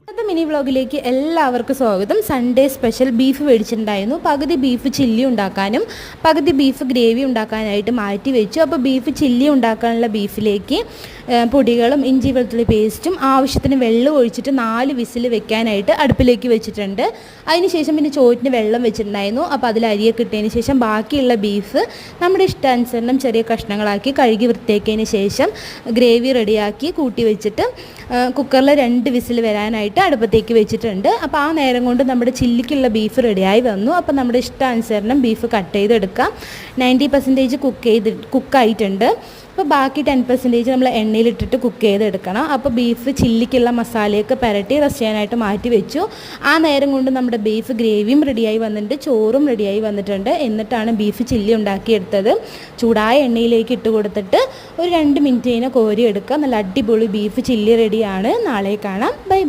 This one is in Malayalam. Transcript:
ഇന്നത്തെ മിനി വ്ളോഗിലേക്ക് എല്ലാവർക്കും സ്വാഗതം. സൺഡേ സ്പെഷ്യൽ ബീഫ് മേടിച്ചിട്ടുണ്ടായിരുന്നു. പകുതി ബീഫ് ചില്ലി ഉണ്ടാക്കാനും പകുതി ബീഫ് ഗ്രേവി ഉണ്ടാക്കാനായിട്ട് മാറ്റി വെച്ചു. അപ്പോൾ ബീഫ് ചില്ലി ഉണ്ടാക്കാനുള്ള ബീഫിലേക്ക് പൊടികളും ഇഞ്ചി വെളുത്തുള്ളി പേസ്റ്റും ആവശ്യത്തിന് വെള്ളം ഒഴിച്ചിട്ട് 4 വിസിൽ വെക്കാനായിട്ട് അടുപ്പിലേക്ക് വെച്ചിട്ടുണ്ട്. അതിനുശേഷം പിന്നെ ചോറ്റിന് വെള്ളം വെച്ചിട്ടുണ്ടായിരുന്നു. അപ്പോൾ അതിൽ അരിയൊക്കെ ഇട്ടതിന് ശേഷം ബാക്കിയുള്ള ബീഫ് നമ്മുടെ ഇഷ്ടാനുസരണം ചെറിയ കഷ്ണങ്ങളാക്കി കഴുകി വൃത്തിയാക്കിയതിന് ശേഷം ഗ്രേവി റെഡിയാക്കി കൂട്ടി വെച്ചിട്ട് കുക്കറിൽ 2 വിസിൽ വരാനായിട്ട് അടുപ്പത്തേക്ക് വെച്ചിട്ടുണ്ട്. അപ്പോൾ ആ നേരം കൊണ്ട് നമ്മുടെ ചില്ലിക്കുള്ള ബീഫ് റെഡിയായി വന്നു. അപ്പോൾ നമ്മുടെ ഇഷ്ടാനുസരണം ബീഫ് കട്ട് ചെയ്തെടുക്കാം. 90% കുക്കായിട്ടുണ്ട്. അപ്പോൾ ബാക്കി 10% നമ്മൾ എണ്ണയിലിട്ടിട്ട് കുക്ക് ചെയ്തെടുക്കണം. അപ്പോൾ ബീഫ് ചില്ലിക്കുള്ള മസാലയൊക്കെ പുരട്ടി റെസ്റ്റ് ചെയ്യാനായിട്ട് മാറ്റി വെച്ചു. ആ നേരം കൊണ്ട് നമ്മുടെ ബീഫ് ഗ്രേവിയും റെഡിയായി വന്നിട്ടുണ്ട്, ചോറും റെഡിയായി വന്നിട്ടുണ്ട്. എന്നിട്ടാണ് ബീഫ് ചില്ലി ഉണ്ടാക്കിയെടുത്തത്. ചൂടായ എണ്ണയിലേക്ക് ഇട്ട് കൊടുത്തിട്ട് ഒരു 2 മിനിറ്റ് കഴിഞ്ഞാൽ കോരി എടുക്കുക. നല്ല അടിപൊളി ബീഫ് ചില്ലി റെഡിയാണ്. നാളെ കാണാം. Bye bye.